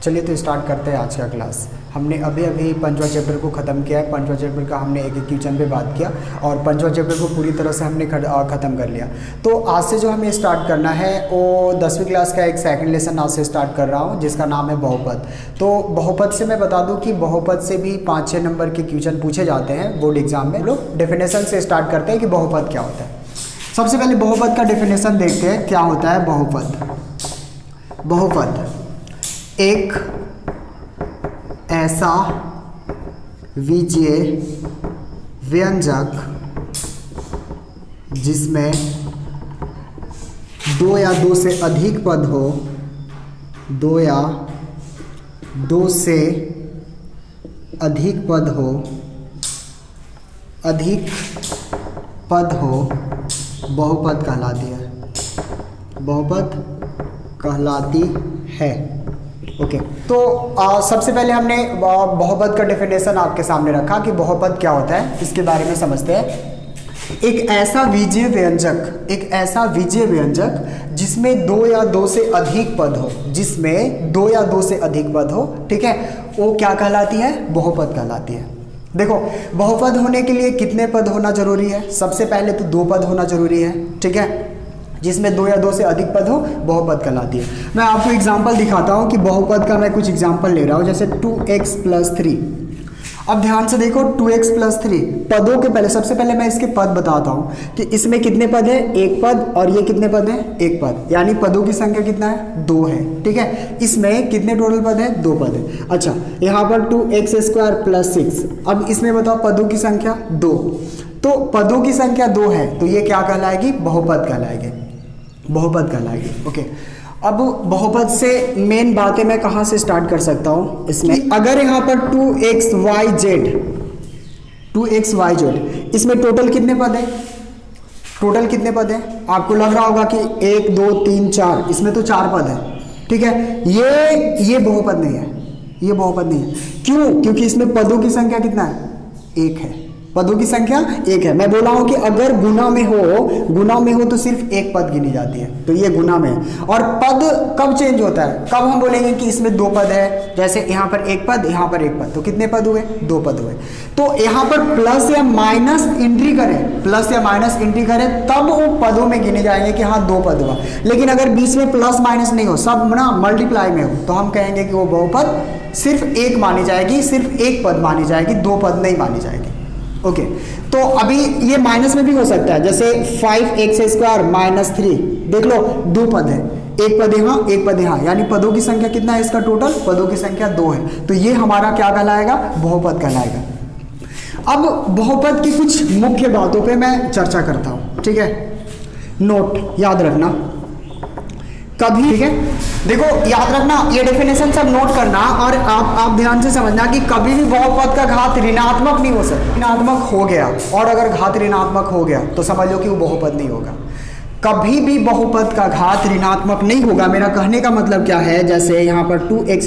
चलिए तो स्टार्ट करते हैं आज का क्लास। हमने अभी पांचवा चैप्टर को ख़त्म किया है। पांचवा चैप्टर का हमने एक क्वेश्चन पे बात किया और पांचवा चैप्टर को पूरी तरह से हमने ख़त्म कर लिया। तो आज से जो हमें स्टार्ट करना है वो 10वीं क्लास का एक सेकंड लेसन आज से स्टार्ट कर रहा हूँ, जिसका नाम है बहुपद। तो बहुपद से मैं बता दूँ कि बहुपद से भी 5-6 नंबर के क्वेश्चन पूछे जाते हैं बोर्ड एग्जाम में। लोग डेफिनेशन से स्टार्ट करते हैं कि बहुपद क्या होता है। सबसे पहले बहुपद का डेफिनेशन देखते हैं क्या होता है बहुपद। बहुपद एक ऐसा विजयी व्यंजक जिसमें दो या दो से अधिक पद हो, दो या दो से अधिक पद हो, अधिक पद हो, बहुपद कहलाती है। बहुपद कहलाती है। ओके तो सबसे पहले हमने बहुपद का डेफिनेशन आपके सामने रखा कि बहुपद क्या होता है, इसके बारे में समझते हैं। एक ऐसा विजयी व्यंजक, एक ऐसा विजयी व्यंजक जिसमें दो या दो से अधिक पद हो, जिसमें दो या दो से अधिक पद हो, ठीक है, वो क्या कहलाती है? बहुपद कहलाती है। देखो बहुपद होने के लिए कितने पद होना जरूरी है? सबसे पहले तो 2 पद होना जरूरी है, ठीक है, जिसमें 2 या 2 से अधिक पद हो, बहुपद कहलाती है। मैं आपको एग्जांपल दिखाता हूं कि बहुपद का मैं कुछ एग्जांपल ले रहा हूं, जैसे 2x + 3। अब ध्यान से देखो 2x + 3 पदों के पहले, सबसे पहले मैं इसके पद बताता हूं कि इसमें कितने पद है? 1 पद, और ये कितने पद है? 1 पद, यानी पदों की संख्या कितना है? 2 है, ठीक है। इसमें कितने टोटल पद है? 2 पद है। अच्छा यहाँ पर 2x² + 6। अब इसमें बताओ पदों की संख्या 2, तो पदों की संख्या 2 है तो ये क्या कहलाएगी? बहुपद कहलाएगी, बहुपद कहलाएगी। ओके अब बहुपद से मेन बातें मैं कहाँ से स्टार्ट कर सकता हूँ इसमें? अगर यहाँ पर 2xyz, इसमें टोटल कितने पद है? टोटल कितने पद है? आपको लग रहा होगा कि 1 2 3 4, इसमें तो 4 पद है, ठीक है। ये बहुपद नहीं है, ये बहुपद नहीं है। क्यों? क्योंकि इसमें पदों की संख्या कितना है? 1 है, पदों की संख्या 1 है। मैं बोला हूं कि अगर गुना में हो तो सिर्फ 1 पद गिनी जाती है, तो ये गुना में है। और पद कब चेंज होता है? कब हम बोलेंगे कि इसमें 2 पद है, जैसे यहाँ पर 1 पद, यहाँ पर 1 पद, तो कितने पद हुए? 2 पद हुए। तो यहाँ पर प्लस या माइनस एंट्री करें, प्लस या माइनस एंट्री करें तब वो पदों में गिने जाएंगे कि हाँ 2 पद हुआ। लेकिन अगर बीच में प्लस माइनस नहीं हो, सब ना मल्टीप्लाई में हो, तो हम कहेंगे कि वो बहुपद सिर्फ 1 मानी जाएगी, सिर्फ 1 पद मानी जाएगी, 2 पद नहीं मानी जाएगी। ओके तो अभी ये माइनस में भी हो सकता है, जैसे 5x² - 3, देख लो 2 पद है, 1 पद यहाँ 1 पद यहाँ, यानी पदों की संख्या कितना है इसका? टोटल पदों की संख्या 2 है, तो ये हमारा क्या कहलाएगा? बहुपद कहलाएगा। अब बहुपद की कुछ मुख्य बातों पे मैं चर्चा करता हूँ, ठीक है। नोट याद रखना कभी, ठीक है, देखो याद रखना, ये डेफिनेशन सब नोट करना और आप ध्यान से समझना कि कभी भी बहुपद का घात ऋणात्मक नहीं हो सकता। ऋणात्मक हो गया और अगर घात ऋणात्मक हो गया तो समझ लो कि वो बहुपद नहीं होगा। कभी भी बहुपद का घात ऋणात्मक नहीं होगा। मेरा कहने का मतलब क्या है? जैसे यहाँ पर 2x² -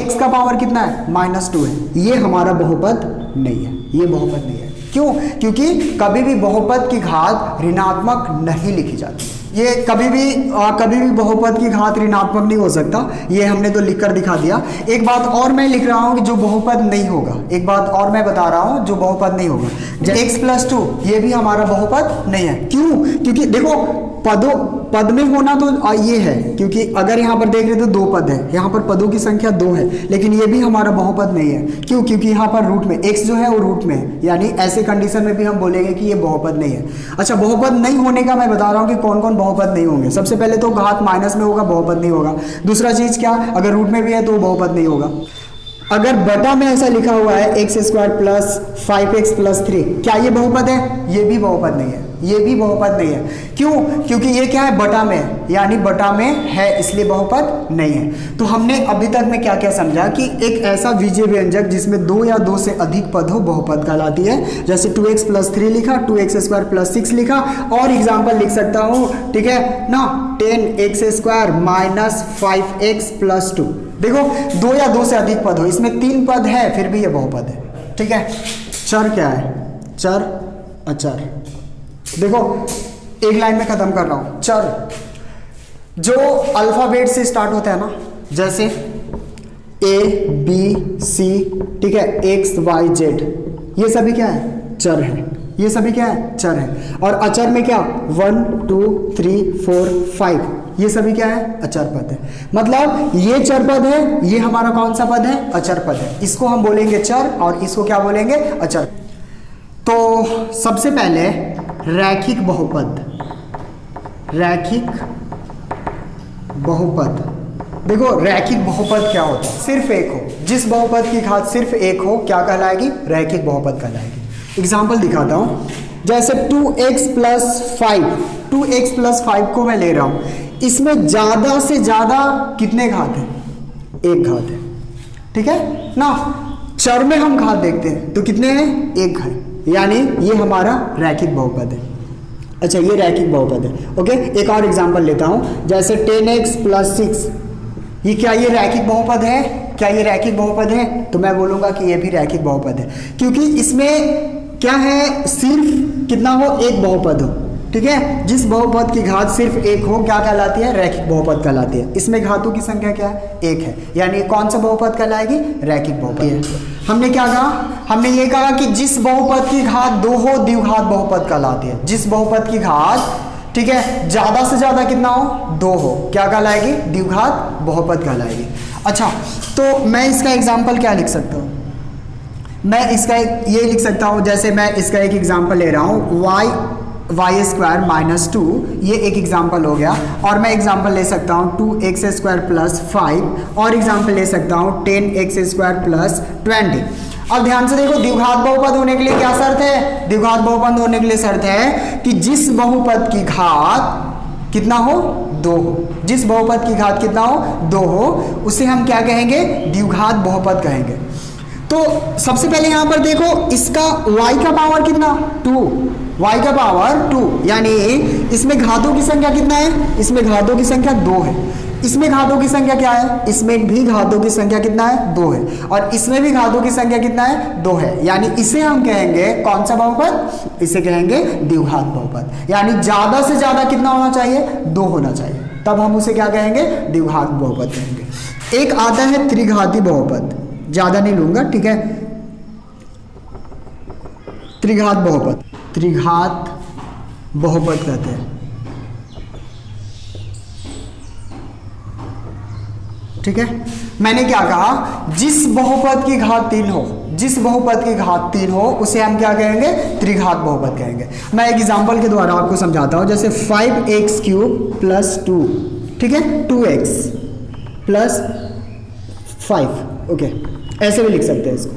x का पावर कितना है? -2 है, ये हमारा बहुपद नहीं है, ये बहुपद नहीं है। क्यों? क्योंकि कभी भी बहुपद की घात ऋणात्मक नहीं लिखी जाती। ये कभी भी बहुपद की घात ऋणात्मक नहीं हो सकता, ये हमने तो लिखकर दिखा दिया। एक बात और मैं लिख रहा हूँ कि जो बहुपद नहीं होगा, एक बात और मैं बता रहा हूँ जो बहुपद नहीं होगा। x + 2 ये भी हमारा बहुपद नहीं है। क्यों? क्योंकि देखो पद में होना तो ये है, क्योंकि अगर यहाँ पर देख रहे तो 2 पद है, यहाँ पर पदों की संख्या 2 है, लेकिन ये भी हमारा बहुपद नहीं है। क्यों? क्योंकि यहाँ पर रूट में x जो है वो रूट में है, यानी ऐसे कंडीशन में भी हम बोलेंगे कि ये बहुपद नहीं है। अच्छा बहुपद नहीं होने का मैं बता रहा हूँ कि कौन कौन बहुपद नहीं होंगे। सबसे पहले तो घात माइनस में होगा, बहुपद नहीं होगा। दूसरा चीज क्या? अगर रूट में भी है तो बहुपद नहीं होगा। अगर बटा में ऐसा लिखा हुआ है x² + 5x + 3, क्या ये बहुपद है? ये भी बहुपद नहीं है, ये भी बहुपद नहीं है। क्यों? क्योंकि ये क्या है? बटा में है, यानी बटा में है, इसलिए बहुपद नहीं है। तो हमने अभी तक में क्या क्या समझा कि एक ऐसा विजयी व्यंजक जिसमें 2 या 2 से अधिक पद हो, बहुपद कहलाती है। जैसे 2x + 3 लिखा, 2x² + 6 लिखा, और एग्जाम्पल लिख सकता हूँ, ठीक है ना, 10x² - 5x + 2। देखो 2 या 2 से अधिक पद हो, इसमें 3 पद है, फिर भी ये बहुपद है, ठीक है। चर क्या है? चर अचर। देखो एक लाइन में खत्म कर रहा हूं। चर जो अल्फाबेट से स्टार्ट होता है ना, जैसे ए बी सी, ठीक है, एक्स वाई जेड, ये सभी क्या है? चर है। ये सभी क्या है? चर है। और अचर में क्या? 1 2 3 4 5, ये सभी क्या है? अचर पद है। मतलब ये चर पद है, ये हमारा कौन सा पद है? अचर पद है। इसको हम बोलेंगे चर और इसको क्या बोलेंगे? अचर। तो सबसे पहले रैखिक बहुपद, रैखिक बहुपद। देखो रैखिक बहुपद क्या होता है? सिर्फ एक हो, जिस बहुपद की घात सिर्फ एक हो क्या कहलाएगी? रैखिक बहुपद कहलाएगी। एग्जाम्पल दिखाता हूं, जैसे 2x प्लस 5, 2x प्लस 5 को मैं ले रहा हूं, इसमें ज्यादा से ज्यादा कितने घात है? एक घात है, ठीक है ना। चर में हम घात देखते हैं तो कितने हैं? एक है, यानी ये हमारा रैखिक बहुपद है। अच्छा, ये रैखिक बहुपद है। ओके, एक और एग्जांपल लेता हूं, जैसे 10x प्लस 6, ये क्या ये रैखिक बहुपद है? क्या ये रैखिक बहुपद है? तो मैं बोलूंगा कि ये भी रैखिक बहुपद है, क्योंकि इसमें क्या है? सिर्फ कितना हो? एक बहुपद हो, ठीक है। जिस बहुपद की घात सिर्फ एक हो क्या कहलाती है? रैखिक बहुपद कहलाती है। इसमें घातों की संख्या क्या है? एक है, यानी कौन सा बहुपद कहलाएगी? रैखिक बहुपद। हमने क्या कहा? हमने ये कहा कि जिस बहुपद की घात दो हो द्विघात बहुपद कहलाती है। जिस बहुपद की घात, ठीक है, ज्यादा से ज्यादा कितना हो? दो हो, क्या कहलाएगी? द्विघात बहुपद कहलाएगी। अच्छा, तो मैं इसका एग्जाम्पल क्या लिख सकता हूँ? मैं इसका ये लिख सकता हूँ, जैसे मैं इसका एक एग्जाम्पल ले रहा हूँ, वाई स्क्वायर माइनस 2, ये एक एग्जाम्पल हो गया। और मैं एग्जाम्पल ले सकता हूँ 2x स्क्वायर प्लस 5, और एग्जाम्पल ले सकता हूँ 10x स्क्वायर प्लस 20। अब ध्यान से देखो, द्विघात बहुपद होने के लिए क्या शर्त है? द्विघात बहुपद होने के लिए शर्त है कि जिस बहुपद की घात कितना हो? दो हो। जिस बहुपद की घात कितना हो? दो हो, उसे हम क्या कहेंगे? द्विघात बहुपद कहेंगे। तो सबसे पहले यहां पर देखो, इसका y का पावर कितना? 2, y का पावर 2, यानी इसमें घातों की संख्या कितना है? इसमें घातों की संख्या 2 है। इसमें घातों की संख्या क्या है? इसमें भी घातों की संख्या कितना है? 2 है। और इसमें भी घातों की संख्या कितना है? 2 है। यानी इसे हम कहेंगे कौन सा बहुपद? इसे कहेंगे द्विघात बहुपद। यानी ज्यादा से ज्यादा कितना होना चाहिए? 2 होना चाहिए, तब हम उसे क्या कहेंगे? द्विघात बहुपद कहेंगे। एक आता है त्रिघाती बहुपद, ज्यादा नहीं लूंगा, ठीक है। त्रिघात बहुपद, त्रिघात बहुपद कहते हैं, ठीक है। मैंने क्या कहा? जिस बहुपद की घात 3 हो, जिस बहुपद की घात 3 हो उसे हम क्या कहेंगे? त्रिघात बहुपद कहेंगे। मैं एक एग्जांपल के द्वारा आपको समझाता हूं, जैसे 5x क्यूब प्लस 2, ठीक है, 2x प्लस 5, ओके, ऐसे भी लिख सकते हैं इसको।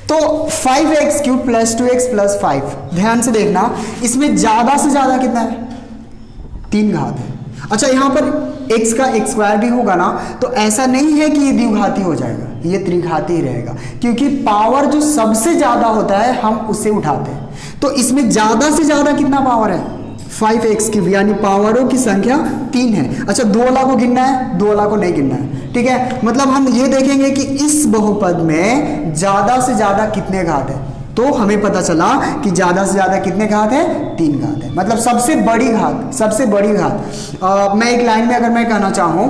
तो 5x cube plus 2x plus 5, ध्यान से देखना, इसमें ज्यादा से ज्यादा कितना है? 3 घात है। अच्छा, यहां पर x का x स्क्वायर भी होगा ना, तो ऐसा नहीं है कि ये द्विघाती हो जाएगा, ये त्रिघाती ही रहेगा, क्योंकि पावर जो सबसे ज्यादा होता है हम उसे उठाते हैं। तो इसमें ज्यादा से ज्यादा कितना पावर है? 5x क्यूब, यानी पावरों की संख्या 3 है। अच्छा, 2 वाला को गिनना है? 2 वाला को नहीं गिनना है, ठीक है। मतलब हम ये देखेंगे कि इस बहुपद में ज्यादा से ज्यादा कितने घात है, तो हमें पता चला कि ज्यादा से ज्यादा कितने घात है? 3 घात है। मतलब सबसे बड़ी घात, सबसे बड़ी घात। मैं एक लाइन में अगर मैं कहना चाहूं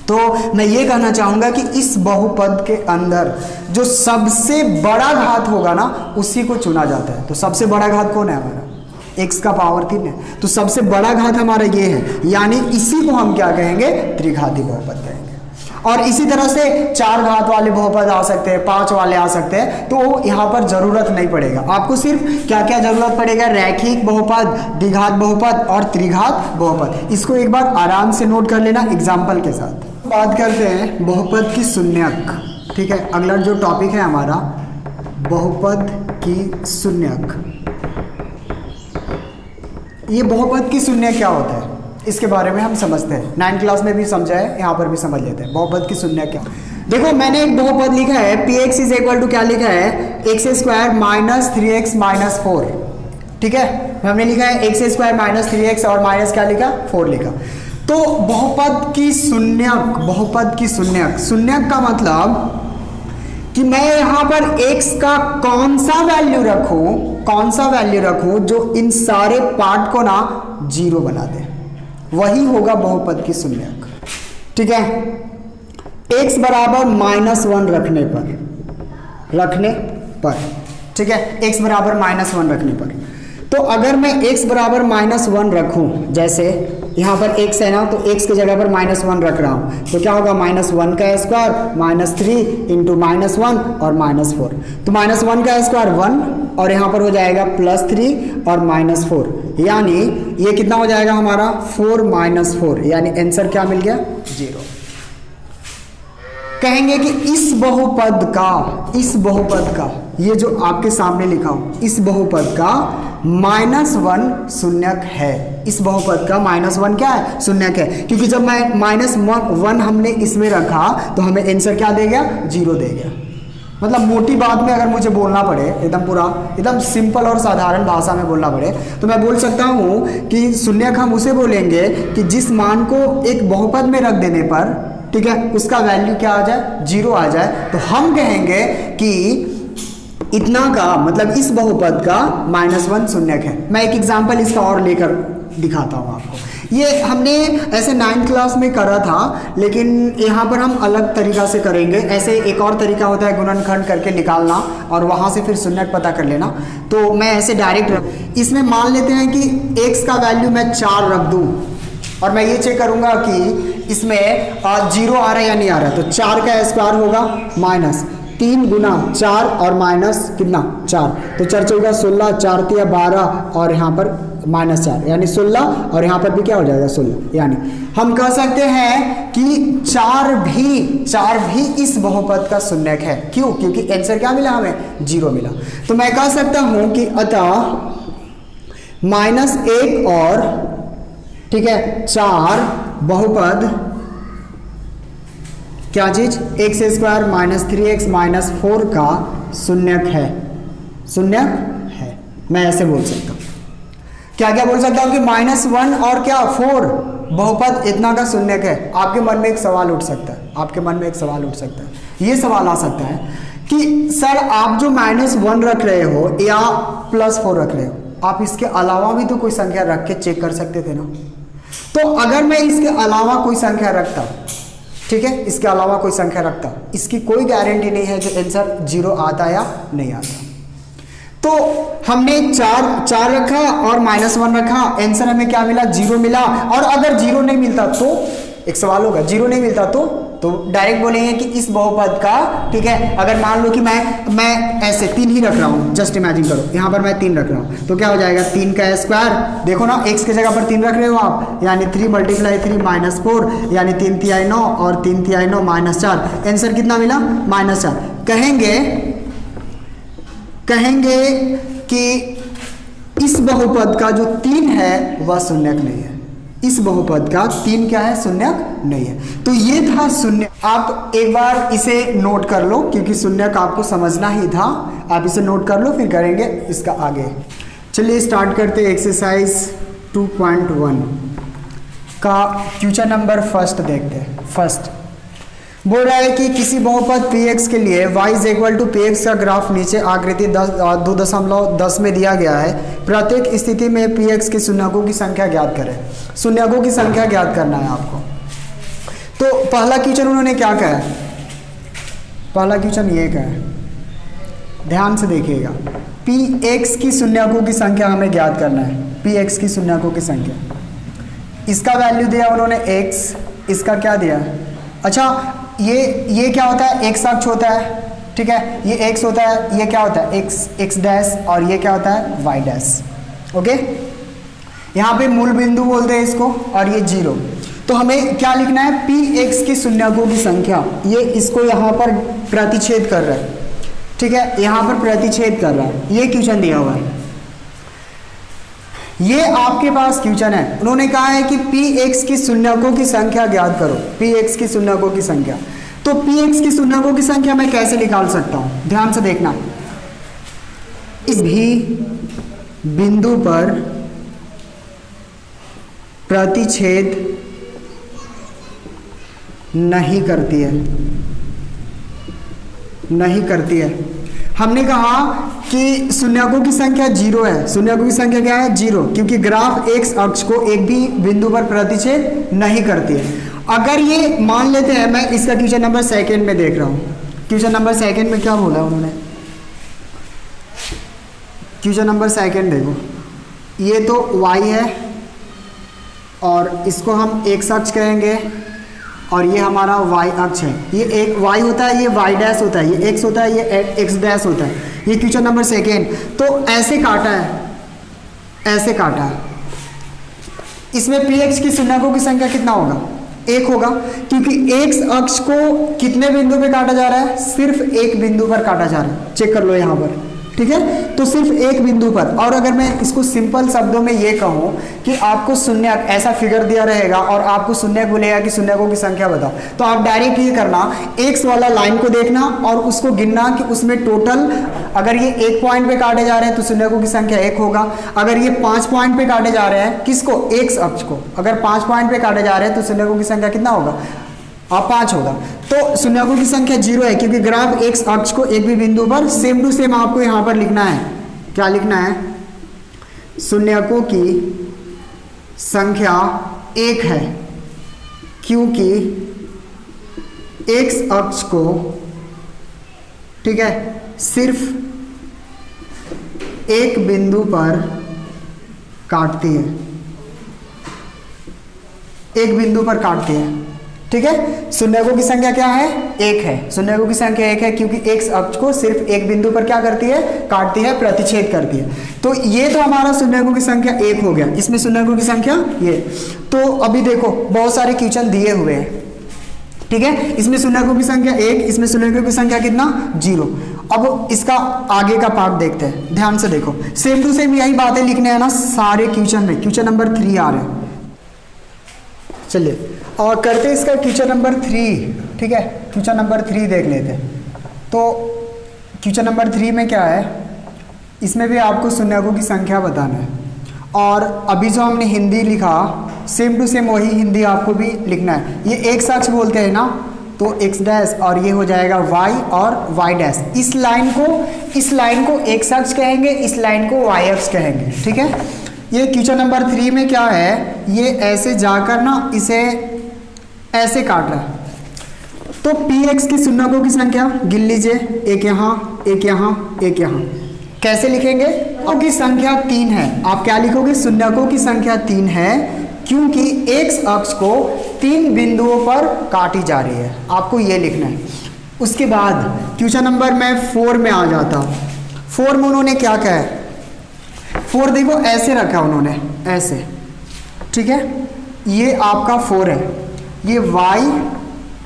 तो मैं ये कहना चाहूंगा कि इस बहुपद के अंदर जो सबसे बड़ा घात होगा ना, उसी को चुना जाता है। तो सबसे बड़ा घात कौन है? हमारा x का पावर 3 है, तो सबसे बड़ा घात हमारा ये है, यानी इसी को हम क्या कहेंगे? त्रिघाती बहुपद कहेंगे। और इसी तरह से 4 घात वाले बहुपद आ सकते हैं, 5 वाले आ सकते हैं, तो यहाँ पर जरूरत नहीं पड़ेगा। आपको सिर्फ क्या क्या जरूरत पड़ेगा? रैखिक बहुपद, द्विघात बहुपद और त्रिघात बहुपद। इसको एक बार आराम से नोट कर लेना एग्जाम्पल के साथ। बात करते हैं बहुपद की शून्यक, ठीक है। अगला जो टॉपिक है हमारा, बहुपद की शून्यक। ये बहुपद की शून्यक क्या होता है, इसके बारे में हम समझते हैं। 9th क्लास में भी समझा है, यहाँ पर भी समझ लेते हैं। बहुपद की शून्यक क्या? देखो, मैंने एक बहुपद लिखा है, px इज इक्वल टू क्या लिखा है? x square minus 3x minus 4, ठीक है। हमने लिखा है x स्क्वायर माइनस 3x और माइनस क्या लिखा? 4 लिखा। तो बहुपद की शून्यक, बहुपद की शून्यक, शून्यक का मतलब कि मैं यहां पर x का कौन सा वैल्यू रखूं, कौन सा वैल्यू रखूं जो इन सारे पार्ट को ना 0 बना दे, वही होगा बहुपद की शून्यक, ठीक है। x बराबर -1 रखने पर, ठीक है, x बराबर -1 रखने पर। तो अगर मैं x बराबर -1 रखूं, जैसे यहाँ पर x है ना, तो x की जगह पर -1 रख रहा हूँ, तो क्या होगा, -1 का स्क्वायर -3 इंटू -1 और -4, तो -1 का स्क्वायर 1 और यहाँ पर हो जाएगा +3 और -4, यानी ये कितना हो जाएगा हमारा 4 - 4, यानी आंसर क्या मिल गया 0। कहेंगे कि इस बहुपद का ये जो आपके सामने लिखा हो, इस बहुपद का -1 शून्यक है। इस बहुपद का -1 क्या है, शून्यक है, क्योंकि जब मैं -1 हमने इसमें रखा तो हमें आंसर क्या दे गया, 0 दे गया। मतलब मोटी बात में अगर मुझे बोलना पड़े, एकदम सिंपल और साधारण भाषा में बोलना पड़े, तो मैं बोल सकता हूँ कि शून्यक हम उसे बोलेंगे कि जिस मान को एक बहुपद में रख देने पर, ठीक है, उसका वैल्यू क्या आ जाए, 0 आ जाए, तो हम कहेंगे कि इतना का मतलब इस बहुपद का -1 शून्यक है। मैं एक एग्जांपल इसका और लेकर दिखाता हूँ आपको। ये हमने ऐसे 9th क्लास में करा था, लेकिन यहाँ पर हम अलग तरीका से करेंगे। ऐसे एक और तरीका होता है गुणनखंड करके निकालना और वहाँ से फिर शून्यक पता कर लेना। तो मैं ऐसे डायरेक्ट इसमें मान लेते हैं कि x का वैल्यू मैं 4 रख दूँ और मैं ये चेक करूँगा कि इसमें 0 आ रहा है या नहीं आ रहा है। तो 4 का स्क्वायर होगा -3 गुना 4 और माइनस कितना 4, तो 4 चौका 16, 4 तिया 12 और यहाँ पर -4 यानी 16 और यहाँ पर भी क्या हो जाएगा 16। यानी हम कह सकते हैं कि 4 भी इस बहुपद का शून्यक है। क्यों? क्योंकि आंसर क्या मिला हमें, 0 मिला। तो मैं कह सकता हूं कि अतः -1 और ठीक है 4 बहुपद क्या चीज, x² -3x -4 का शून्यक है। मैं ऐसे बोल सकता हूं, क्या बोल सकता हूं कि -1 और क्या 4 बहुपद इतना का शून्यक है। आपके मन में एक सवाल उठ सकता है, ये सवाल आ सकता है कि सर आप जो -1 रख रहे हो या +4 रख रहे हो, आप इसके अलावा भी तो कोई संख्या रख के चेक कर सकते थे ना। तो अगर मैं इसके अलावा कोई संख्या रखता, ठीक है, इसके अलावा कोई संख्या रखता, इसकी कोई गारंटी नहीं है कि आंसर 0 आता या नहीं आता। तो हमने 4 रखा और -1 रखा, आंसर हमें क्या मिला, 0 मिला। और अगर 0 नहीं मिलता तो एक सवाल होगा, 0 नहीं मिलता तो डायरेक्ट बोलेंगे कि इस बहुपद का, ठीक है, अगर मान लो कि मैं ऐसे 3 ही रख रहा हूँ, जस्ट इमेजिन करो यहाँ पर मैं 3 रख रहा हूँ, तो क्या हो जाएगा 3 का स्क्वायर, देखो ना x की जगह पर 3 रख रहे हो आप, यानी 3 × 3 -4 यानी 3 तिहाई 9 और 3 तिहाई 9 -4, आंसर कितना मिला -4। कहेंगे कि इस बहुपद का जो 3 है वह शून्यक नहीं है। इस बहुपद का 3 क्या है, शून्यक नहीं है। तो ये था शून्य। आप एक बार इसे नोट कर लो, क्योंकि शून्यक आपको समझना ही था। आप इसे नोट कर लो, फिर करेंगे इसका आगे। चलिए स्टार्ट करते एक्सरसाइज 2.1 का क्वेश्चन नंबर फर्स्ट देखते हैं। फर्स्ट बोल रहा है कि किसी बहुपद px के लिए y = px का ग्राफ नीचे आकृति 2.10 में दिया गया है। प्रत्येक स्थिति में px के शून्यकों की संख्या ज्ञात करें। शून्यकों की संख्या ज्ञात करना है आपको। तो पहला क्वेश्चन उन्होंने क्या कहा है, पहला क्वेश्चन ये कहा है, ध्यान से देखिएगा, px की शून्यकों की संख्या हमें ज्ञात करना है। px की शून्यकों की संख्या, इसका वैल्यू दिया उन्होंने x, इसका क्या दिया, अच्छा ये क्या होता है, x अक्ष होता है, ठीक है, ये x होता है, ये क्या होता है x डैश, और ये क्या होता है y डैश। ओके, यहाँ पे मूल बिंदु बोलते हैं इसको, और ये 0। तो हमें क्या लिखना है, px की शून्यकों की संख्या, ये इसको यहाँ पर प्रतिच्छेद कर रहा है, ठीक है, यहाँ पर प्रतिच्छेद कर रहा है। ये क्वेश्चन दिया हुआ है, ये आपके पास क्वेश्चन है। उन्होंने कहा है कि px की शून्यकों की संख्या ज्ञात करो, px की शून्यकों की संख्या। तो px की शून्यकों की संख्या मैं कैसे निकाल सकता हूं, ध्यान से देखना। इस भी बिंदु पर प्रतिच्छेद नहीं करती है। हमने कहा कि शून्यकों की संख्या 0 है। शून्यकों की संख्या क्या है, 0, क्योंकि ग्राफ x अक्ष को एक भी बिंदु पर प्रतिच्छेद नहीं करती है। अगर ये मान लेते हैं, मैं इसका क्वेश्चन नंबर सेकंड में देख रहा हूँ, क्वेश्चन नंबर सेकंड में क्या बोला उन्होंने, क्वेश्चन नंबर सेकंड देखो, ये तो y है और इसको हम x अक्ष कहेंगे और ये हमारा y अक्ष है, ये एक y होता है, ये y डैश होता है, ये x होता है, ये x डैश होता है, ये क्वेश्चन नंबर सेकंड। तो ऐसे काटा है, ऐसे काटा है, इसमें px की शून्यकों की संख्या कितना होगा, 1 होगा, क्योंकि x अक्ष को कितने बिंदु पे काटा जा रहा है, सिर्फ एक बिंदु पर काटा जा रहा है, चेक कर लो यहाँ पर, ठीक है, तो सिर्फ एक बिंदु पर। और अगर मैं इसको सिंपल शब्दों में ये कहूँ कि आपको शून्यक ऐसा फिगर दिया रहेगा और आपको शून्यक बोलेगा कि शून्यकों की संख्या बताओ, तो आप डायरेक्ट ये करना, एक्स वाला लाइन को देखना और उसको गिनना कि उसमें टोटल, अगर ये 1 पॉइंट पे काटे जा रहे हैं तो शून्यकों की संख्या 1 होगा, अगर ये 5 पॉइंट पे काटे जा रहे हैं, किसको, एक्स अक्ष को, अगर 5 पॉइंट पे काटे जा रहे हैं तो शून्यकों की संख्या कितना होगा, 5 होगा। तो शून्यकों की संख्या 0 है, क्योंकि ग्राफ एक्स अक्ष को एक भी बिंदु पर सेम टू सेम आपको यहाँ पर लिखना है, क्या लिखना है, शून्यकों की संख्या 1 है, क्योंकि एक्स अक्ष को, ठीक है, सिर्फ एक बिंदु पर काटती है, एक बिंदु पर काटती है, ठीक है। शून्यकों की संख्या क्या है, 1 है, शून्यकों की संख्या 1 है, क्योंकि एक्स अक्ष को सिर्फ एक बिंदु पर क्या करती है, काटती है, प्रतिच्छेद करती है। तो ये तो हमारा शून्यकों की संख्या 1 हो गया, इसमें शून्यकों की संख्या ये। तो अभी देखो बहुत सारे क्वेश्चन दिए हुए हैं, ठीक है, इसमें शून्यकों की संख्या 1, इसमें शून्यकों की संख्या कितना, 0। अब इसका आगे का पार्ट देखते हैं, ध्यान से देखो, सेम टू सेम यही बातें लिखने हैं ना सारे क्वेश्चन में। क्वेश्चन नंबर 3 आ रहे हैं, चलिए और करते हैं इसका क्वेश्चन नंबर 3, ठीक है, क्वेश्चन नंबर 3 देख लेते हैं। तो क्वेश्चन नंबर 3 में क्या है, इसमें भी आपको शून्यकों की संख्या बताना है, और अभी जो हमने हिंदी लिखा सेम टू सेम वही हिंदी आपको भी लिखना है। ये एक अक्ष बोलते हैं ना, तो x डैश और ये हो जाएगा y और y डैश। इस लाइन को x अक्ष कहेंगे, इस लाइन को y अक्ष कहेंगे, ठीक है। ये क्वेश्चन नंबर 3 में क्या है, ये ऐसे जाकर ना इसे ऐसे काट रहा है, तो px की शून्यकों की संख्या गिन लीजिए, एक यहाँ, एक यहाँ, एक यहाँ, कैसे लिखेंगे, की संख्या 3 है, आप क्या लिखोगे, शून्यकों की संख्या 3 है, क्योंकि x अक्ष को 3 बिंदुओं पर काटी जा रही है, आपको ये लिखना है। उसके बाद क्वेश्चन नंबर मैं 4 में आ जाता हूँ। 4 में उन्होंने क्या कहा है, 4 देखो ऐसे रखा उन्होंने, ऐसे, ठीक है, ये आपका 4 है, ये y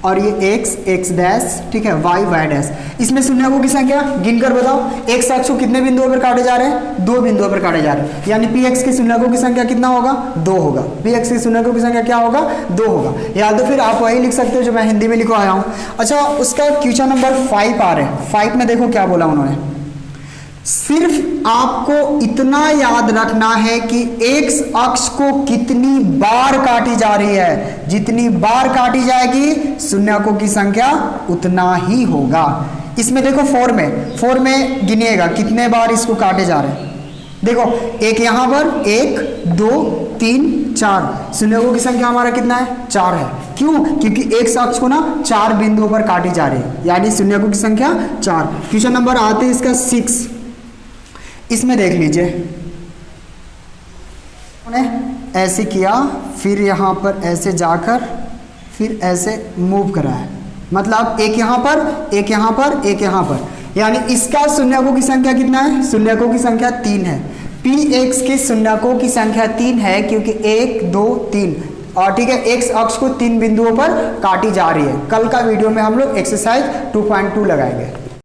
और ये x डैश, ठीक है, y डैश। इसमें शून्यकों की संख्या गिनकर बताओ, x अक्ष को कितने बिंदुओं पर काटे जा रहे हैं, 2 बिंदुओं पर काटे जा रहे हैं, यानी px की शून्यकों की संख्या कितना होगा, 2 होगा, px की शून्यकों की संख्या क्या होगा, 2 होगा, या तो फिर आप वही लिख सकते हो जो मैं हिंदी में लिखवा आया हूँ। अच्छा, उसका क्वेश्चन नंबर 5 आ रहे हैं। 5 में देखो क्या बोला उन्होंने, सिर्फ आपको इतना याद रखना है कि एक्स अक्ष को कितनी बार काटी जा रही है, जितनी बार काटी जाएगी शून्यकों की संख्या उतना ही होगा। इसमें देखो 4 में गिनिएगा कितने बार इसको काटे जा रहे हैं, देखो एक यहाँ पर 1 2 3 4, शून्यकों की संख्या हमारा कितना है, 4 है। क्यों, क्योंकि एक्स अक्ष को ना 4 बिंदुओं पर काटी जा रही है, यानी शून्यकों की संख्या 4। क्वेश्चन नंबर आते हैं इसका 6, इसमें देख लीजिए, उन्होंने ऐसे किया, फिर यहाँ पर ऐसे जाकर फिर ऐसे मूव करा है, मतलब एक यहाँ पर, एक यहाँ पर, एक यहाँ पर, यानी इसका शून्यकों की संख्या कितना है, शून्यकों की संख्या 3 है। px के शून्यकों की संख्या 3 है, क्योंकि 1 2 3, और ठीक है, एक्स अक्ष को 3 बिंदुओं पर काटी जा रही है। कल का वीडियो में हम लोग एक्सरसाइज 2.2 लगाएंगे।